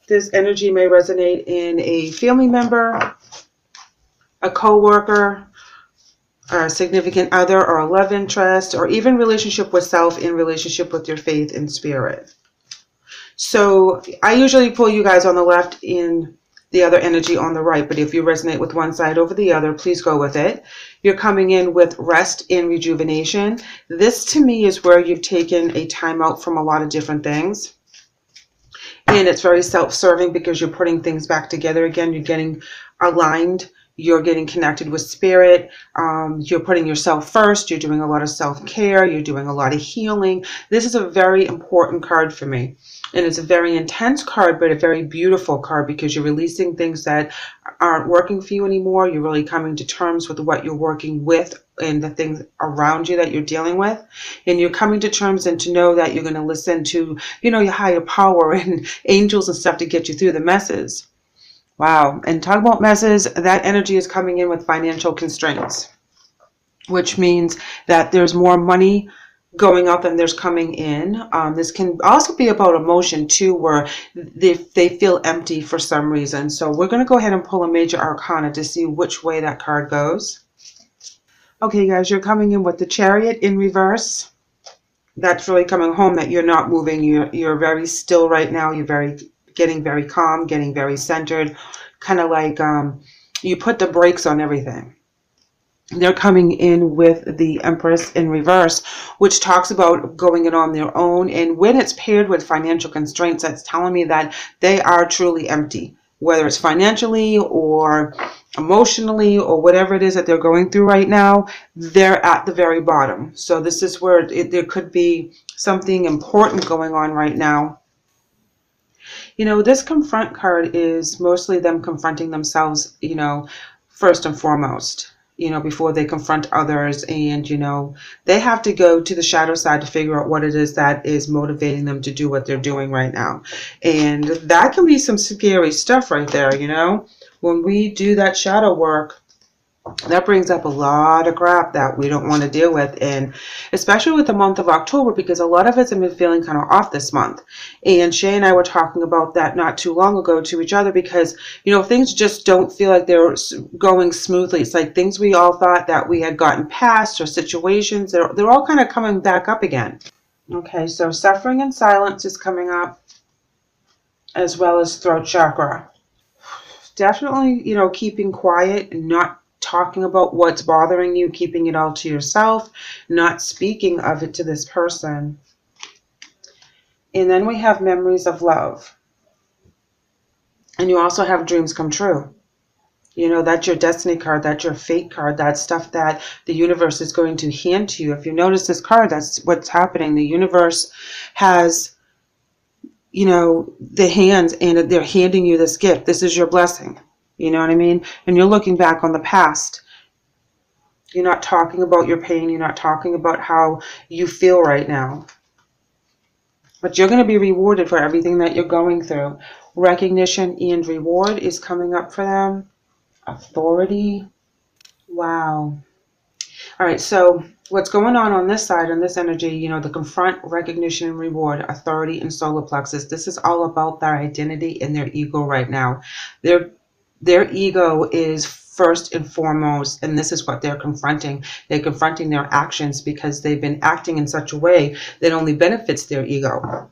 This energy may resonate in a family member, a co-worker, a significant other, or a love interest, or even relationship with self in relationship with your faith and spirit. So I usually pull you guys on the left in the other energy on the right, but if you resonate with one side over the other, please go with it. You're coming in with rest and rejuvenation. This to me is where you've taken a time out from a lot of different things. And it's very self-serving because you're putting things back together again. You're getting aligned. You're getting connected with spirit. You're putting yourself first. You're doing a lot of self-care. You're doing a lot of healing. This is a very important card for me. And it's a very intense card, but a very beautiful card because you're releasing things that aren't working for you anymore. You're really coming to terms with what you're working with and the things around you that you're dealing with. And you're coming to terms and to know that you're going to listen to, your higher power and angels and stuff to get you through the messes. Wow. And talk about messes, that energy is coming in with financial constraints, which means that there's more money going out than there's coming in. This can also be about emotion too, where they feel empty for some reason. So we're going to go ahead and pull a major arcana to see which way that card goes. Okay, guys, you're coming in with the Chariot in reverse. That's really coming home that you're not moving. You're very still right now. You're getting very calm, getting very centered, kind of like you put the brakes on everything. They're coming in with the Empress in reverse, which talks about going it on their own. And when it's paired with financial constraints, that's telling me that they are truly empty, whether it's financially or emotionally or whatever it is that they're going through right now. They're at the very bottom. So this is where there could be something important going on right now. This confront card is mostly them confronting themselves, first and foremost. Before they confront others, and, they have to go to the shadow side to figure out what it is that is motivating them to do what they're doing right now. And that can be some scary stuff right there, When we do that shadow work, that brings up a lot of crap that we don't want to deal with, and especially with the month of October, because a lot of us have been feeling kind of off this month. And Shay and I were talking about that not too long ago to each other because, things just don't feel like they're going smoothly. It's like things we all thought that we had gotten past or situations, they're all kind of coming back up again. Okay, so suffering in silence is coming up, as well as throat chakra. Definitely, keeping quiet and not talking about what's bothering you, keeping it all to yourself, not speaking of it to this person. And then we have memories of love. And you also have dreams come true. That's your destiny card, that's your fate card, that's stuff that the universe is going to hand to you. If you notice this card, that's what's happening. The universe has, the hands, and they're handing you this gift. This is your blessing. You know what I mean? And you're looking back on the past. You're not talking about your pain. You're not talking about how you feel right now. But you're going to be rewarded for everything that you're going through. Recognition and reward is coming up for them. Authority. Wow. All right, so what's going on this side, on this energy, the confront, recognition, and reward, authority, and solar plexus. This is all about their identity and their ego right now. Their ego is first and foremost, and this is what they're confronting. They're confronting their actions because they've been acting in such a way that only benefits their ego.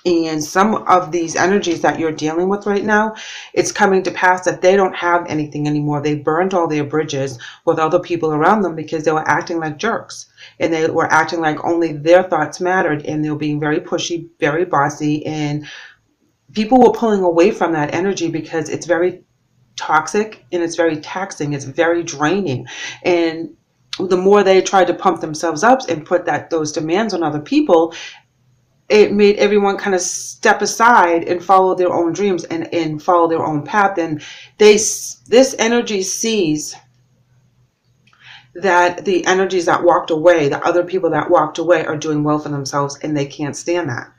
And some of these energies that you're dealing with right now, it's coming to pass that they don't have anything anymore. They burned all their bridges with other people around them because they were acting like jerks. And they were acting like only their thoughts mattered. And they were being very pushy, very bossy. And people were pulling away from that energy because it's very toxic and it's very taxing. It's very draining. And the more they tried to pump themselves up and put those demands on other people, it made everyone kind of step aside and follow their own dreams and follow their own path. And this energy sees that the energies that walked away, the other people that walked away, are doing well for themselves, and they can't stand that.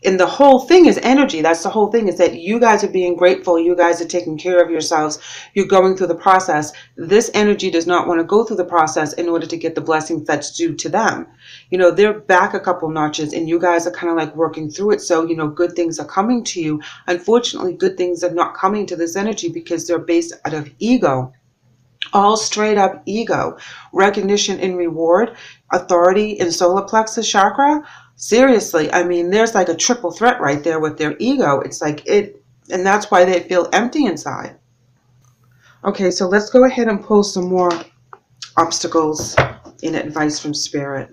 And the whole thing is energy. That's the whole thing, is that you guys are being grateful. You guys are taking care of yourselves. You're going through the process. This energy does not want to go through the process in order to get the blessings that's due to them. You know, they're back a couple notches and you guys are kind of like working through it. So, you know, good things are coming to you. Unfortunately, good things are not coming to this energy because they're based out of ego. All straight up ego, recognition and reward, authority in solar plexus chakra. Seriously, I mean, there's like a triple threat right there with their ego. It's like it, and that's why they feel empty inside. Okay, so let's go ahead and pull some more obstacles in advice from Spirit.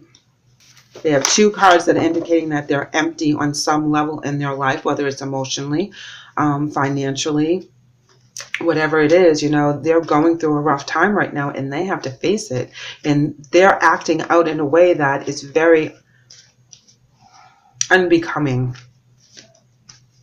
They have two cards that are indicating that they're empty on some level in their life, whether it's emotionally, financially, whatever it is. You know, they're going through a rough time right now and they have to face it. And they're acting out in a way that is very unbecoming.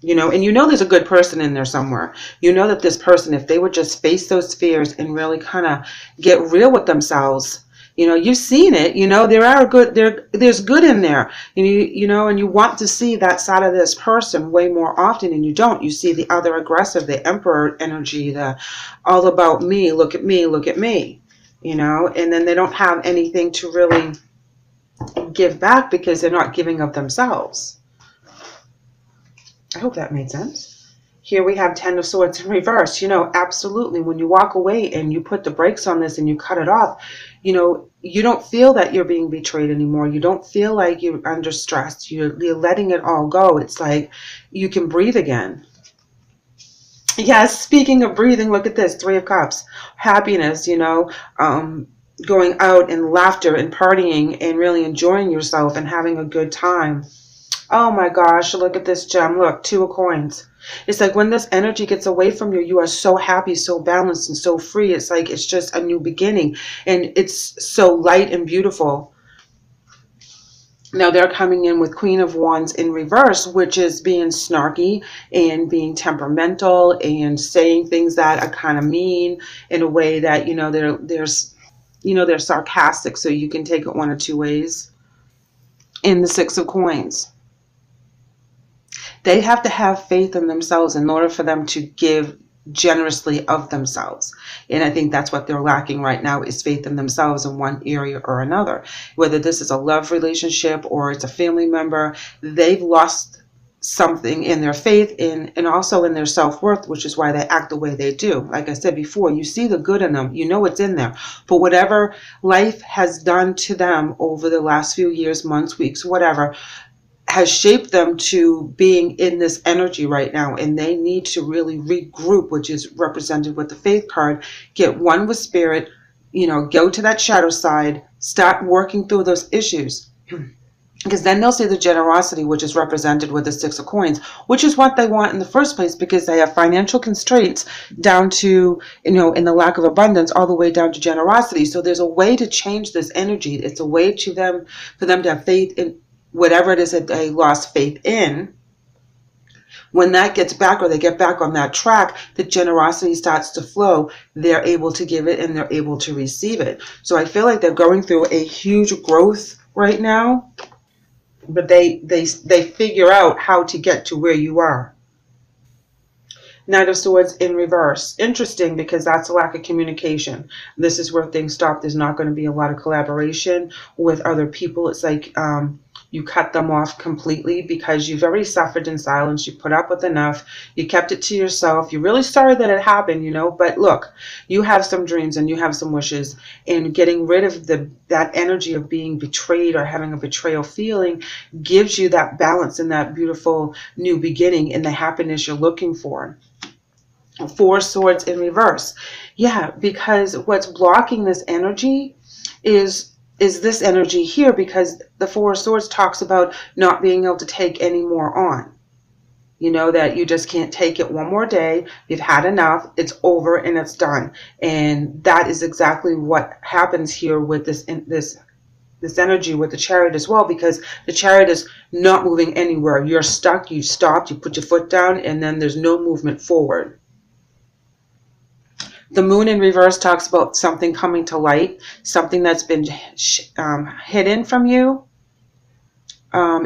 You know, and you know there's a good person in there somewhere. You know that this person, if they would just face those fears and really kind of get real with themselves, you know, you've seen it, you know, there's good in there. And you know, and you want to see that side of this person way more often, and you don't. You see the other aggressive, the emperor energy, the all about me, look at me, look at me, you know, and then they don't have anything to really give back because they're not giving of themselves. I hope that made sense. Here we have Ten of Swords in reverse. You know, absolutely. When you walk away and you put the brakes on this and you cut it off, you know, you don't feel that you're being betrayed anymore. You don't feel like you're under stress. You're letting it all go. It's like you can breathe again. Yes, speaking of breathing, look at this. Three of Cups. Happiness, you know, going out and laughter and partying and really enjoying yourself and having a good time. Oh my gosh, look at this gem. Look, Two of Coins. It's like when this energy gets away from you, you are so happy, so balanced, and so free. It's like it's just a new beginning. And it's so light and beautiful. Now they're coming in with Queen of Wands in reverse, which is being snarky and being temperamental and saying things that are kind of mean in a way that, you know, they're sarcastic. So you can take it one or two ways. In the Six of Coins. They have to have faith in themselves in order for them to give generously of themselves. And I think that's what they're lacking right now, is faith in themselves in one area or another. Whether this is a love relationship or it's a family member, they've lost something in their faith and also in their self-worth, which is why they act the way they do. Like I said before, you see the good in them. You know it's in there. But whatever life has done to them over the last few years, months, weeks, whatever, has shaped them to being in this energy right now, and they need to really regroup, which is represented with the Faith card. Get one with Spirit, you know, go to that shadow side, start working through those issues. Because then they'll see the generosity, which is represented with the Six of Coins, which is what they want in the first place, because they have financial constraints down to, you know, in the lack of abundance, all the way down to generosity. So there's a way to change this energy. It's a way to them, for them to have faith in whatever it is that they lost faith in. When that gets back, or they get back on that track, the generosity starts to flow. They're able to give it and they're able to receive it. So I feel like they're going through a huge growth right now, but they figure out how to get to where you are. Knight of Swords in reverse. Interesting, because that's a lack of communication. This is where things stop. There's not going to be a lot of collaboration with other people. It's like you cut them off completely because you've already suffered in silence. You put up with enough. You kept it to yourself. You're really sorry that it happened, you know. But look, you have some dreams and you have some wishes. And getting rid of that energy of being betrayed or having a betrayal feeling gives you that balance and that beautiful new beginning and the happiness you're looking for. Four Swords in reverse. Yeah, because what's blocking this energy is this energy here, because the Four Swords talks about not being able to take any more on. You know, that you just can't take it one more day. You've had enough. It's over and it's done. And that is exactly what happens here with this energy with the Chariot as well, because the Chariot is not moving anywhere. You're stuck. You stopped. You put your foot down, and then there's no movement forward. The Moon in reverse talks about something coming to light, something that's been hidden from you.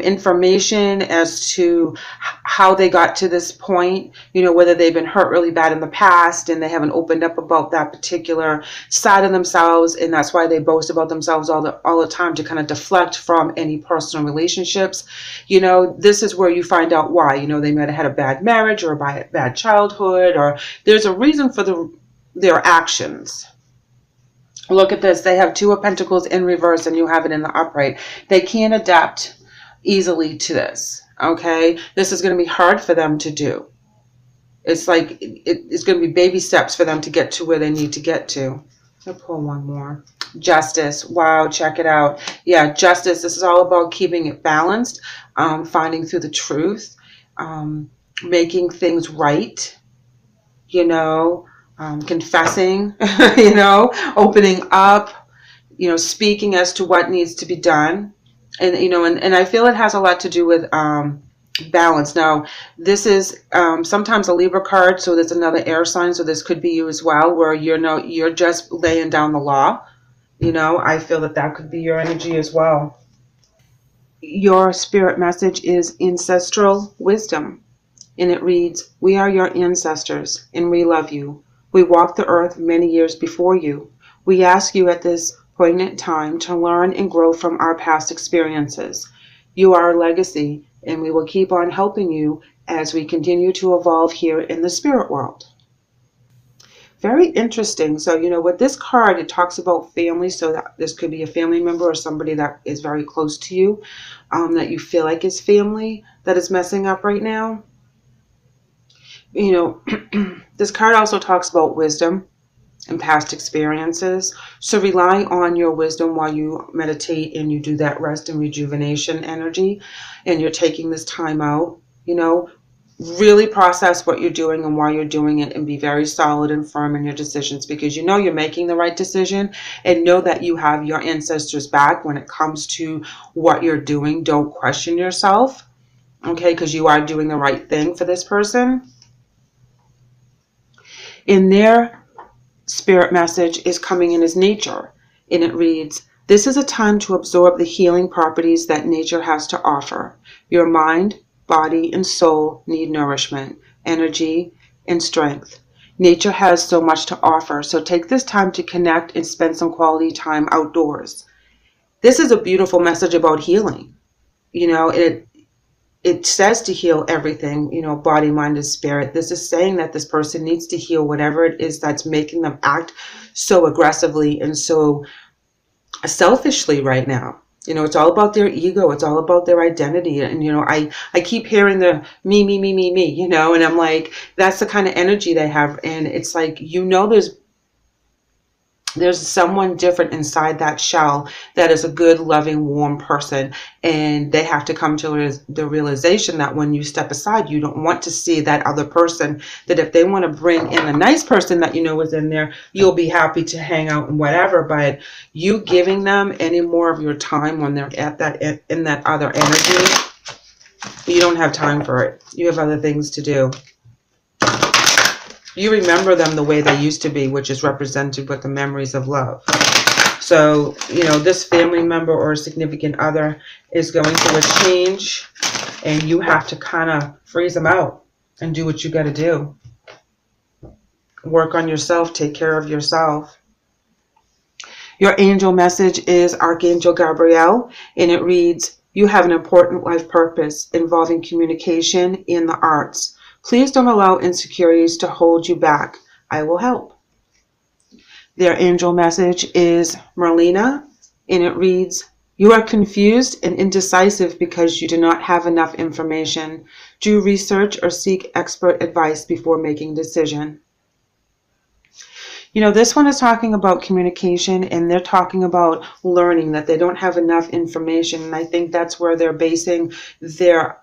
information as to how they got to this point, whether they've been hurt really bad in the past and they haven't opened up about that particular side of themselves, and that's why they boast about themselves all the time, to kind of deflect from any personal relationships. This is where you find out why. They might have had a bad marriage or a bad childhood, or there's a reason for their actions. Look at this. They have 2 of Pentacles in reverse and you have it in the upright. They can't adapt easily to this. Okay. This is going to be hard for them to do. It's like it's going to be baby steps for them to get to where they need to get to. I'll pull one more. Justice. Wow. Check it out. Yeah. Justice. This is all about keeping it balanced, finding through the truth, making things right, confessing, opening up, speaking as to what needs to be done. And, and I feel it has a lot to do with balance. Now, this is sometimes a Libra card, so there's another air sign, so this could be you as well, where you're just laying down the law. I feel that could be your energy as well. Your spirit message is ancestral wisdom, and it reads, "We are your ancestors, and we love you. We walked the earth many years before you. We ask you at this poignant time to learn and grow from our past experiences. You are our legacy, and we will keep on helping you as we continue to evolve here in the spirit world." Very interesting. So, with this card, it talks about family. So that this could be a family member or somebody that is very close to you, that you feel like is family, that is messing up right now. This card also talks about wisdom and past experiences. So rely on your wisdom while you meditate and you do that rest and rejuvenation energy, and you're taking this time out. Really process what you're doing and why you're doing it, and be very solid and firm in your decisions, because you're making the right decision, and know that you have your ancestors back when it comes to what you're doing. Don't question yourself, okay, because you are doing the right thing for this person. In their spirit message is coming in as nature, and it reads, "This is a time to absorb the healing properties that nature has to offer. Your mind, body, and soul need nourishment, energy, and strength. Nature has so much to offer, so take this time to connect and spend some quality time outdoors." This is a beautiful message about healing. It says to heal everything, body, mind, and spirit. This is saying that this person needs to heal whatever it is that's making them act so aggressively and so selfishly right now. It's all about their ego. It's all about their identity. And, I keep hearing the me, and I'm like, that's the kind of energy they have. And it's like, there's someone different inside that shell that is a good, loving, warm person. And they have to come to the realization that when you step aside, you don't want to see that other person, that if they want to bring in a nice person that is in there, you'll be happy to hang out and whatever. But you giving them any more of your time when they're in that other energy, you don't have time for it. You have other things to do. You remember them the way they used to be, which is represented with the memories of love. So, this family member or significant other is going through a change, and you have to kind of freeze them out and do what you got to do. Work on yourself. Take care of yourself. Your angel message is Archangel Gabriel, and it reads, "You have an important life purpose involving communication in the arts. Please don't allow insecurities to hold you back. I will help." Their angel message is Merlina, and it reads, "You are confused and indecisive because you do not have enough information. Do research or seek expert advice before making a decision." This one is talking about communication, and they're talking about learning, that they don't have enough information. And I think that's where they're basing their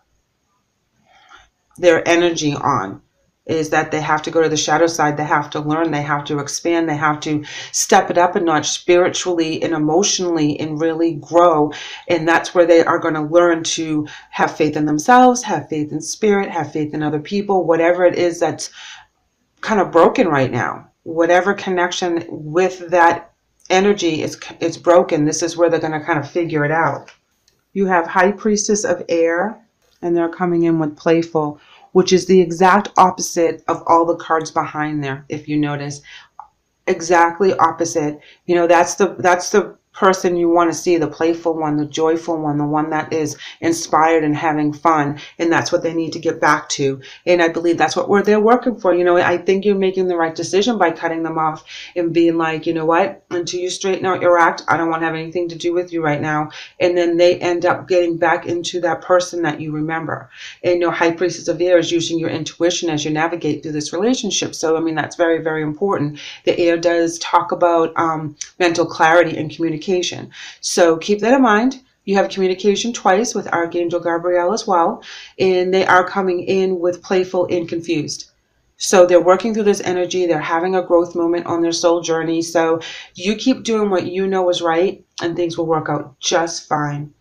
energy on, is that they have to go to the shadow side. They have to learn. They have to expand. They have to step it up a notch spiritually and emotionally and really grow. And that's where they are going to learn to have faith in themselves, have faith in spirit, have faith in other people, whatever it is that's kind of broken right now. Whatever connection with that energy is broken. This is where they're going to kind of figure it out. You have High Priestess of Air, and they're coming in with Playful, which is the exact opposite of all the cards behind there, if you notice. Exactly opposite. You know, that's the person you want to see, the playful one, the joyful one, the one that is inspired and having fun, and that's what they need to get back to. And I believe that's what they're working for. You know, I think you're making the right decision by cutting them off and being like, you know what, until you straighten out your act, I don't want to have anything to do with you right now. And then they end up getting back into that person that you remember. And you know, High Priestess of Air is using your intuition as you navigate through this relationship. So I mean, that's very, very important. The air does talk about mental clarity and communication. So keep that in mind. You have communication twice with Archangel Gabriel as well, and they are coming in with playful and confused. So they're working through this energy. They're having a growth moment on their soul journey. So you keep doing what you know is right, and things will work out just fine.